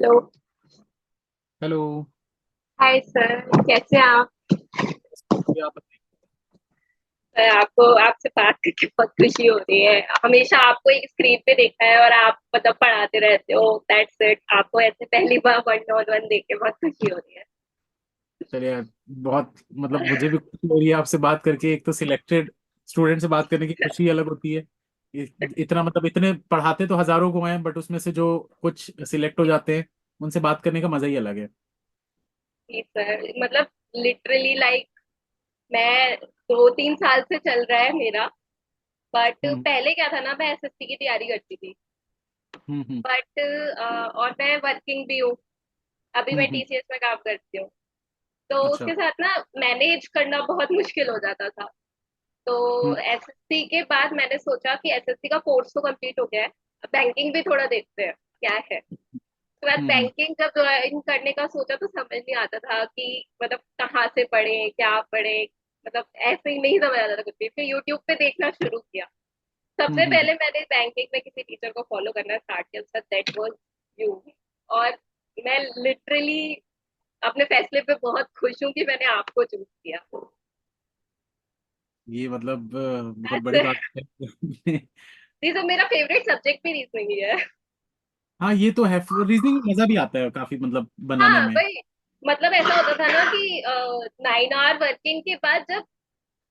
Hello. Hello. Hi sir, कैसे हैं आप? ये आप बताइए। सर, आपको आपसे बात करके बहुत खुशी हो रही है। हमेशा आपको एक स्क्रीन पे देखा है और आप मतलब पढ़ाते रहते हो, दैट्स इट। आपको ऐसे पहली बार वन ऑन वन देख के बहुत खुशी हो रही है। चलिए, बहुत मतलब मुझे भी खुशी हो रही है आपसे बात करके। एक तो सिलेक्टेड स्टूडेंट से बात करने की खुशी अलग होती है। इतना मतलब इतने पढ़ाते तो हजारों को हैं, बट उसमें से जो कुछ सिलेक्ट हो जाते हैं उनसे बात करने का मजा ही अलग है। जी सर, मतलब लिटरली लाइक मैं 2-3 साल से चल रहा है मेरा। बट हम्म। पहले क्या था ना, मैं एसएससी की तैयारी करती थी। हम्म। बट और मैं वर्किंग भी हूँ। अभी मैं हम्म। टीसीएस में काम करती हूँ। तो अच्छा। उसके साथ ना मैनेज करना बहुत मुश्किल हो जाता था। तो हम्म। एसएससी के बाद मैंने सोचा कि एसएससी का कोर्स तो कंप्लीट हो गया है, बैंकिंग भी थोड़ा देखते हैं क्या है। तो बाद हम्म। बैंकिंग जब ज्वाइन करने का सोचा तो समझ नहीं आता था कि मतलब कहाँ से पढ़े क्या पढ़े। मतलब ऐसे ही नहीं समझ आता था कुछ भी। फिर यूट्यूब पे देखना शुरू किया। हम्म। सबसे पहले मैंने बैंकिंग में किसी टीचर को फॉलो करना स्टार्ट किया, उसका दैट वाज यू। और मैं लिटरली अपने फैसले पे बहुत खुश हूँ कि मैंने आपको चूज किया। ये मतलब बहुत बड़ी अच्छा, बात है। ये तो मेरा फेवरेट सब्जेक्ट भी रीजनिंग ही है। हाँ, ये तो है। रीजनिंग में मजा भी आता है काफी, मतलब बनाने हाँ में। वही। मतलब ऐसा होता था ना कि 9 आवर वर्किंग के बाद जब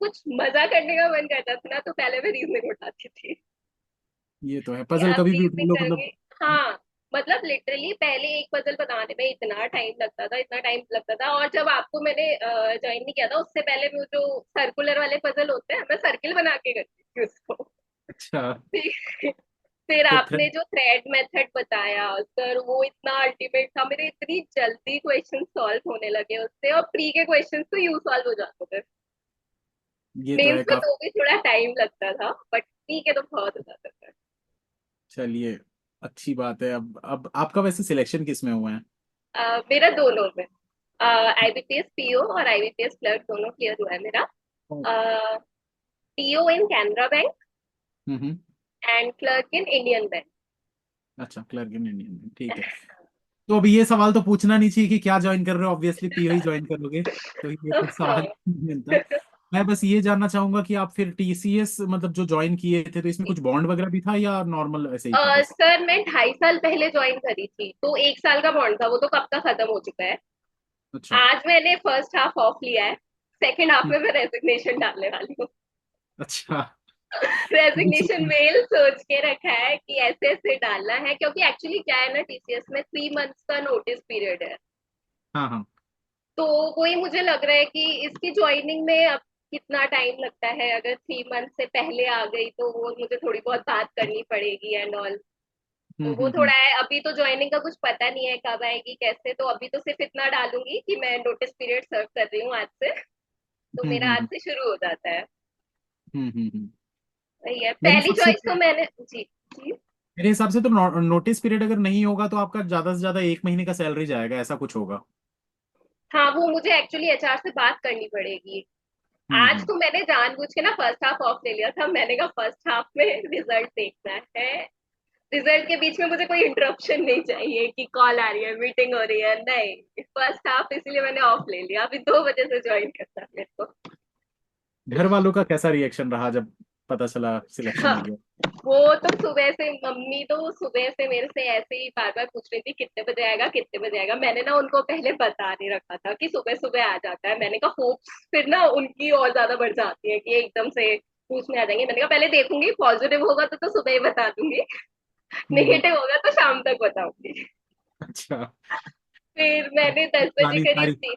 कुछ मजा करने का मन करता था ना, तो पहले मैं रीजनिंग उठाती थी ये तो है, कि पजल अब कभी भी उठा रीजनिंग लो करेंगे। मतलब। हाँ, मतलब लिटरली पहले एक पजल बनाने में इतना टाइम लगता था, इतना टाइम लगता था। और जब आपको मैंने ज्वाइन नहीं किया था उससे पहले वो जो सर्कुलर वाले पजल होते हैं, मैं सर्किल बना के करती थी उसको। अच्छा। फिर तो आपने जो थ्रेड मेथड बताया सर, वो इतना अल्टीमेट था। मेरे इतनी जल्दी क्वेश्चन सॉल्व होने लगे उससे, और प्री के क्वेश्चन तो यू सॉल्व हो जाते थे। ये तो है मेंस में काफी। तो भी थोड़ा टाइम लगता था, बट ठीक है, तो बहुत हो जाता था। चलिए, अच्छी बात है। अब आपका वैसे सिलेक्शन किस में हुआ है? मेरा दोनों में आईबीपीएस पीओ और आईबीपीएस क्लर्क दोनों क्लियर हुआ है मेरा। PO in Canara bank hmm. And clerk in Indian bank. अच्छा, क्लर्क इन इंडियन, ठीक है। तो अभी ये सवाल तो पूछना नहीं चाहिए कि क्या ज्वाइन कर रहे हो, ऑब्वियसली पीओ ही ज्वाइन करोगे, तो ये तो सवाल नहीं मिलता। मैं बस ये जानना चाहूंगा कि आप फिर टीसीएस मतलब जो ज्वाइन किए थे, तो इसमें कुछ बॉन्ड वगैरह भी था या नॉर्मल ऐसे ही था बस? सर मैं 2.5 साल पहले ज्वाइन करी थी, तो 1 साल का बॉन्ड था, वो तो कब का खत्म हो चुका है। अच्छा। आज मैंने फर्स्ट हाफ ऑफ लिया है। सेकेंड हाफ हम्म। में मैं रेजिग्नेशन डालने वाली हूँ। अच्छा। रेजिग्नेशन मेल सोच के रखा है कि ऐसे ऐसे डालना है, क्योंकि एक्चुअली क्या है ना, टीसीएस में 3 मंथ्स का नोटिस पीरियड है। हाँ हाँ। तो वही मुझे लग रहा है कि इसकी ज्वाइनिंग में अब कितना टाइम लगता है। अगर 3 मंथ से पहले आ गई तो वो मुझे थोड़ी बहुत बात करनी पड़ेगी एंड ऑल। तो वो हम्म। थोड़ा है, अभी तो ज्वाइनिंग का कुछ पता नहीं है कब आएगी कैसे। तो अभी तो सिर्फ इतना डालूंगी कि मैं नोटिस पीरियड सर्व कर रही हूँ आज से। तो हम्म। मेरा आज से शुरू हो जाता है। हम्म। वही है, मेरे पहली हिसाब से चॉइस तो मैंने जी। जी। मेरे हिसाब से तो नोटिस पीरियड अगर नहीं होगा तो आपका ज्यादा से ज्यादा 1 महीने का सैलरी जाएगा, ऐसा कुछ होगा। हाँ, वो मुझे एक्चुअली एचआर से बात करनी पड़ेगी। आज हम्म। तो मैंने जानबूझ के ना फर्स्ट हाफ ऑफ ले लिया था। मैंने कहा फर्स्ट हाफ में रिजल्ट देखना है। रिजल्ट के बीच में मुझे कोई इंटरप्शन नहीं चाहिए कि कॉल आ रही है, मीटिंग हो रही है, नहीं। फर्स्ट हाफ इसलिए मैंने ऑफ ले लिया। अभी 2 बजे से ज्वाइन करना है मेरे को। घर वालों का कैसा रिएक्शन रहा जब पता चला सिलेक्शन हाँ, हो गया? वो तो सुबह से मम्मी तो सुबह से मेरे से ऐसे ही बार बार पूछ रही थी कितने बजे आएगा, कितने बजे आएगा। मैंने ना उनको पहले बता नहीं रखा था कि सुबह सुबह आ जाता है। मैंने कहा होप्स फिर ना उनकी और ज्यादा बढ़ जाती है कि एकदम से पूछने आ जाएंगे। मैंने कहा पहले देखूंगी, पॉजिटिव होगा तो सुबह ही बता दूंगी, हम्म। नेगेटिव होगा तो शाम तक बताऊंगी। अच्छा। फिर तो मैंने 10 बजे प्लानिंग करीब सारी। थी।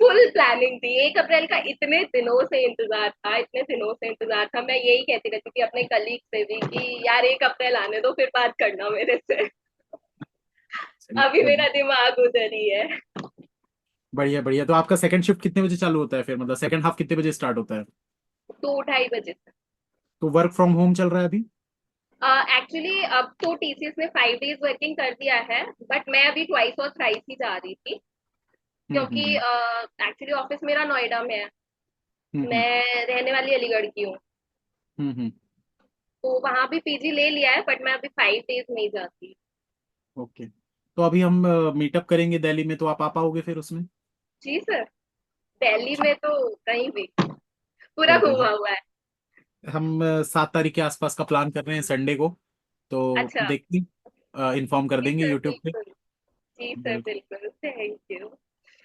फुल प्लानिंग थी। 1 अप्रैल का इतने दिनों से इंतजार था, इतने दिनों से इंतजार था। मैं यही कहती रहती थी अपने कलीग से भी कि यार 1 अप्रैल आने दो, फिर बात करना मेरे से। अभी चलिए, मेरा दिमाग उधर ही है। बढ़िया बढ़िया। तो आपका सेकंड शिफ्ट कितने बजे चालू होता है फिर, मतलब सेकंड हाफ कितने बजे स्टार्ट होता है? 2-2:30 बजे तक। तो वर्क फ्रॉम होम चल रहा है अभी? एक्चुअली अब तो टीसीएस ने 5 डेज वर्किंग कर दिया है, बट मैं अभी ट्वाइस और थ्राइस ही जा रही थी। क्योंकि हम्म। एक्चुअली ऑफिस मेरा नोएडा में है। हम्म। मैं रहने वाली अलीगढ़ की हूँ। हम्म। तो वहां भी पीजी ले लिया है, बट मैं अभी 5 डेज नहीं जाती। ओके। तो अभी हम मीटअप करेंगे दिल्ली में, तो आप आ पाओगे फिर उसमें? जी सर, दिल्ली में तो कहीं भी पूरा बिल्कुल। घूमा हुआ है। हम 7 तारीख के आसपास का प्लान कर रहे हैं, संडे को। तो अच्छा। देखते, इन्फॉर्म कर जी देंगे सर यूट्यूब पे। बिल्कुल। जी सर बिल्कुल। बिल्कुल, थैंक यू।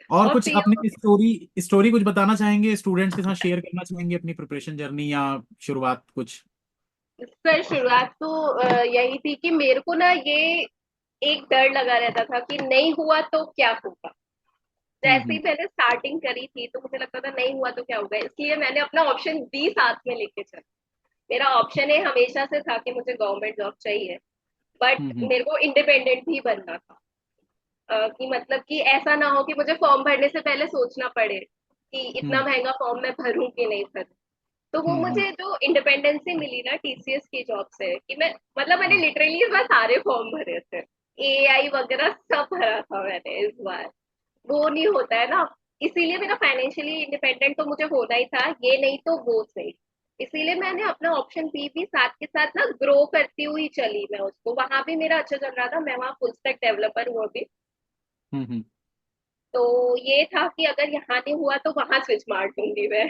और और कुछ पीओ, अपनी स्टोरी स्टोरी कुछ बताना चाहेंगे, स्टूडेंट्स के साथ शेयर करना चाहेंगे अपनी प्रिपरेशन जर्नी या शुरुआत कुछ? सर शुरुआत तो यही थी कि मेरे को ना ये एक डर लगा रहता था कि नहीं हुआ तो क्या होगा। जैसे ही हम्म। मैंने स्टार्टिंग करी थी तो मुझे लगता था नहीं हुआ तो क्या होगा, इसलिए मैंने अपना ऑप्शन बी साथ में लेके चला। मेरा ऑप्शन ए हमेशा से था कि मुझे गवर्नमेंट जॉब चाहिए, बट हम्म। मेरे को इंडिपेंडेंट भी बनना था। कि मतलब कि ऐसा ना हो कि मुझे फॉर्म भरने से पहले सोचना पड़े कि इतना हम्म। महंगा फॉर्म मैं भरूं कि नहीं भरूं। तो वो हम्म। मुझे जो इंडिपेंडेंसी मिली ना टीसीएस की जॉब से, कि मैं मतलब मैंने हम्म। लिटरली इस बार सारे फॉर्म भरे थे, एआई वगैरह सब भरा था मैंने इस बार। वो नहीं होता है ना, इसीलिए मेरा फाइनेंशियली इंडिपेंडेंट तो मुझे होना ही था, ये नहीं तो वो सही। इसीलिए मैंने अपना ऑप्शन बी भी साथ के साथ ना ग्रो करती हुई चली, मैं उसको वहां भी मेरा अच्छा चल रहा था, मैं वहाँ फुल स्टैक डेवलपर हूँ अभी। हम्म। तो ये था कि अगर यहाँ नहीं हुआ तो वहां स्विच मार दूंगी मैं।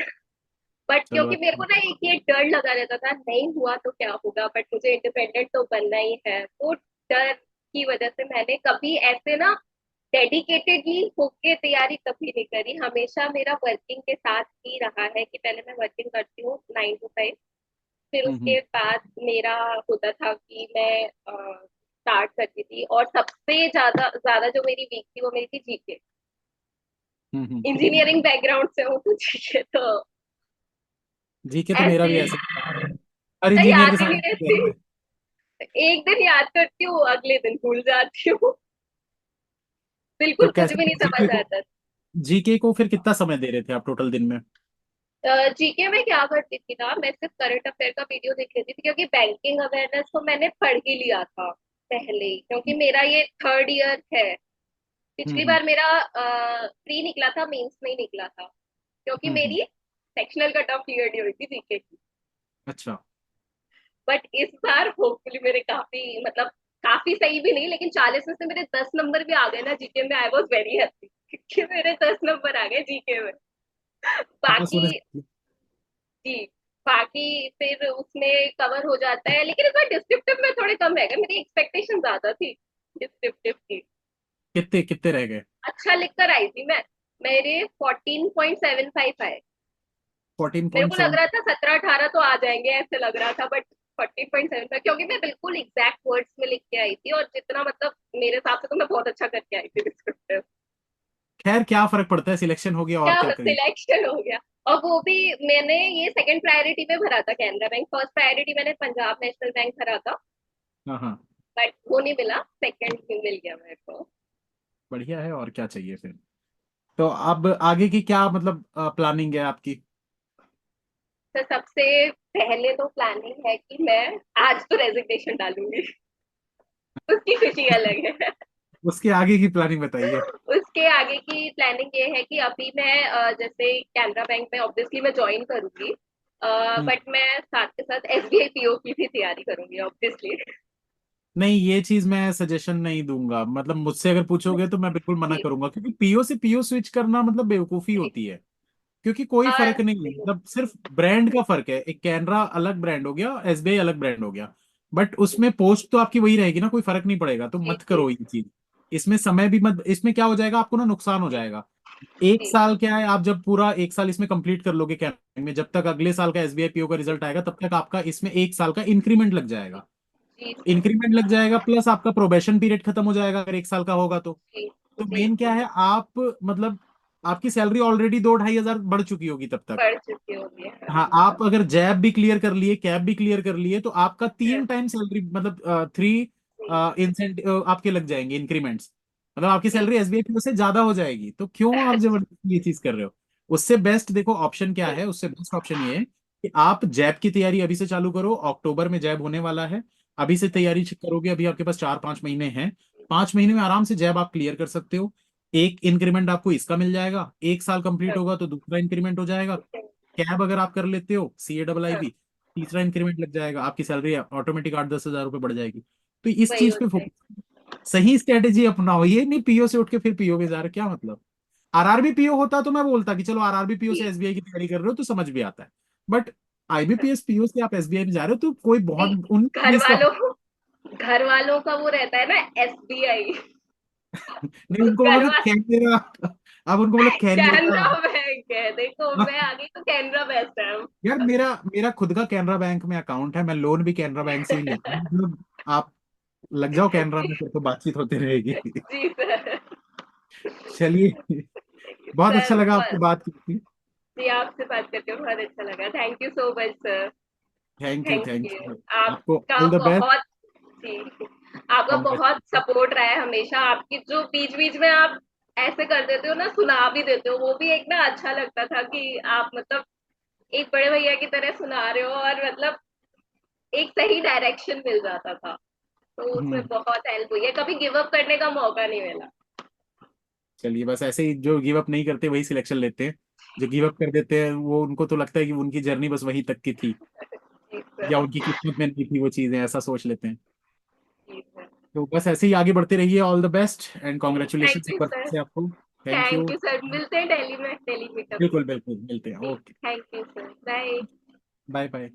बट चलो क्योंकि मेरे को अच्छा। ना एक ये डर लगा रहता था नहीं हुआ तो क्या होगा, बट मुझे इंडिपेंडेंट तो बनना ही है, वो डर की वजह से मैंने कभी ऐसे ना डेडिकेटेडली होके तैयारी कभी नहीं करी। हमेशा मेरा वर्किंग के साथ ही रहा है कि पहले मैं वर्किंग करती हूँ 9 to 5, फिर हम्म। उसके बाद मेरा होता था कि मैं स्टार्ट करती थी, और सबसे ज्यादा ज्यादा जो मेरी वीक थी वो मेरी थी जीके। हम्म। इंजीनियरिंग बैकग्राउंड से हूँ तो जीके तो जीके तो मेरा ऐसे भी ऐसे हर इंजीनियर याद के ही साथ नहीं रहती। रहता है। एक दिन याद करती हूँ, अगले दिन भूल जाती हूँ। तो बिल्कुल कुछ कैसे भी नहीं जीके समझ को आता। जीके को फिर कितना समय दे रहे थे आप टोटल दिन में? जीके में क्या करती थी ना, मैं सिर्फ करंट अफेयर का वीडियो देख लेती थी, क्योंकि बैंकिंग अवेयरनेस तो मैंने पढ़ ही लिया था पहले ही, क्योंकि मेरा ये थर्ड ईयर है। पिछली हम्म। बार मेरा प्री निकला था, मेंस नहीं निकला था, क्योंकि हम्म। मेरी सेक्शनल कट ऑफ क्लियर नहीं हुई थी जीके की। अच्छा। बट इस बार होपफुली मेरे काफी मतलब काफी सही भी नहीं, लेकिन 40 में से मेरे 10 नंबर भी आ गए ना जीके में, आई वॉज वेरी हैप्पी कि मेरे 10 नंबर आ गए जीके में। बस बाकी होने जी, बाकी फिर उसमें कवर हो जाता है, लेकिन इस बार डिस्क्रिप्टिव में थोड़े कम रह गए, मेरी एक्सपेक्टेशन ज्यादा थी डिस्क्रिप्टिव की। कितने कितने रह गए? अच्छा लिख कर आई थी मैं, मेरे 14.75 आए। फोर्टीन मेरे पॉइंट को लग सेवन रहा था 17-18 तो आ जाएंगे ऐसे लग रहा था, बट 14.75, क्योंकि मैं बिल्कुल एग्जैक्ट वर्ड्स में लिख के आई थी, और जितना मतलब मेरे हिसाब से तो मैं बहुत अच्छा करके आई थी डिस्क्रिप्टिव। खैर क्या फर्क पड़ता है, सिलेक्शन हो गया और क्या क्या करें। सिलेक्शन हो गया। और वो भी मैंने ये सेकंड प्रायोरिटी में भरा था कैनरा बैंक, फर्स्ट प्रायोरिटी मैंने पंजाब नेशनल बैंक भरा था, हाँ हाँ। बट वो नहीं मिला, सेकंड में मिल गया मेरे को। बढ़िया है, और क्या चाहिए फिर। तो अब आगे की क्या मतलब प्लानिंग है आपकी? तो सबसे पहले तो प्लानिंग है कि मैं आज तो रेजिग्नेशन डालूंगी, उसकी खुशी अलग है। उसके आगे की प्लानिंग बताइए। उसके आगे की प्लानिंग ये है कि अभी मैं जैसे कैनरा बैंक में ऑब्वियसली मैं ज्वाइन करूंगी, हम्म। बट मैं साथ के साथ एसबीआई पीओ की भी तैयारी करूंगी ऑब्वियसली। नहीं, ये चीज मैं सजेशन नहीं दूंगा, मतलब मुझसे अगर पूछोगे तो मैं बिल्कुल मना जी करूंगा, क्योंकि पीओ से पीओ स्विच करना मतलब बेवकूफी जी। होती है। क्योंकि कोई फर्क नहीं है, जी मतलब सिर्फ ब्रांड का फर्क है, एक कैनरा अलग ब्रांड हो गया, एसबीआई अलग ब्रांड हो गया। बट उसमें पोस्ट तो आपकी वही रहेगी ना, कोई फर्क नहीं पड़ेगा, तो जी मत जी करो ये चीज। इसमें समय भी मत, इसमें क्या हो जाएगा आपको ना, नुकसान हो जाएगा। एक जी साल क्या है, आप जब पूरा एक साल इसमें कंप्लीट कर लोगे कैनरा में, जब तक अगले साल का एसबीआई पीओ का रिजल्ट आएगा तब तक आपका इसमें एक साल का इंक्रीमेंट लग जाएगा। जी इंक्रीमेंट लग जाएगा, प्लस आपका प्रोबेशन पीरियड खत्म हो जाएगा अगर एक साल का होगा तो। जी तो जी मेन क्या जी। है, आप मतलब आपकी सैलरी ऑलरेडी 2-2.5 हजार बढ़ चुकी होगी तब तक। बढ़ चुकी होगी। हाँ, आप अगर जैब भी क्लियर कर लिए, कैब भी क्लियर कर लिए, तो आपका 3 टाइम सैलरी, मतलब 3 जी इंसेंटिव आपके लग जाएंगे, इंक्रीमेंट्स। मतलब आपकी जी सैलरी एसबीआई से ज्यादा हो जाएगी, तो क्यों आप जबरदस्ती ये चीज कर रहे हो? उससे बेस्ट देखो ऑप्शन क्या जी है, उससे बेस्ट ऑप्शन ये है कि आप जैब की तैयारी अभी से चालू करो, अक्टूबर में जैब होने वाला है। अभी से तैयारी करोगे, अभी आपके पास 4-5 महीने हैं। 5 महीने में आराम से जैब आप क्लियर कर सकते हो। एक इंक्रीमेंट आपको इसका मिल जाएगा, एक साल कंप्लीट होगा तो दूसरा इंक्रीमेंट हो जाएगा। कैब अगर आप कर लेते हो, CA, तीसरा इंक्रीमेंट लग जाएगा, आपकी सैलरी ऑटोमेटिक 8-10 हजार रुपये बढ़ जाएगी। तो इस वही चीज हो पे जाए। फोकस, सही स्ट्रेटेजी अपनाओ, ये नहीं पीओ से उठ के फिर पीओ में जा रहे, क्या मतलब। आरआरबी पीओ होता तो मैं बोलता कि चलो आरआरबी पीओ से जी। एसबीआई की तैयारी कर रहे हो तो समझ भी आता है। बट आईबीपीएस पीओ से आप एसबीआई में जा रहे हो तो कोई नहीं, बहुत उन घर पीएस तो वालों घर वालों का वो रहता है ना, एसबीआई। नहीं, उनको घर बोलो वाले कैनरा, अब उनको बोलो कैनरा। कैनरा बैंक है, देखो मैं आ गई तो कैनरा बेस्ट है। यार मेरा मेरा खुद का कैनरा बैंक में अकाउंट है, मैं लोन भी कैनरा बैंक से ही लेता हूँ, मतलब आप लग जाओ कैनरा में, जी। फिर तो बातचीत होती रहेगी। जी सर। चलिए, बहुत अच्छा सर लगा आपसे बात करके। जी, आपसे बात करके बहुत अच्छा लगा। Thank you so much sir. Thank you, thank thank you. You. आपको आपका ऑल द बेस्ट। बहुत जी, आपका बहुत कॉन्ग्रेचुलेशन। सपोर्ट रहा है हमेशा। आपकी जो बीच बीच में आप ऐसे कर देते हो ना, सुना भी देते हो, वो भी एक ना अच्छा लगता था कि आप मतलब एक बड़े भैया की तरह सुना रहे हो, और मतलब एक सही डायरेक्शन मिल जाता था। तो उसमें हम्म। बहुत हेल्प हुई है, कभी गिव अप करने का मौका नहीं मिला। चलिए, बस ऐसे ही जो गिव अप नहीं करते वही सिलेक्शन लेते हैं, जो गिव अप कर देते हैं वो उनको तो लगता है कि उनकी जर्नी बस वहीं तक की थी, जी या सर। उनकी किस्मत में नहीं थी वो चीजें, ऐसा सोच लेते हैं। जी सर। तो बस ऐसे ही आगे बढ़ते रहिए, all the best and congratulation thank एक यू बार सर। फिर से आपको। Thank thank you. You sir, मिलते हैं दिल्ली में, दिल्ली मीटअप में। बिल्कुल बिल्कुल मिलते हैं, जी, okay. Thank you sir, bye. Bye bye.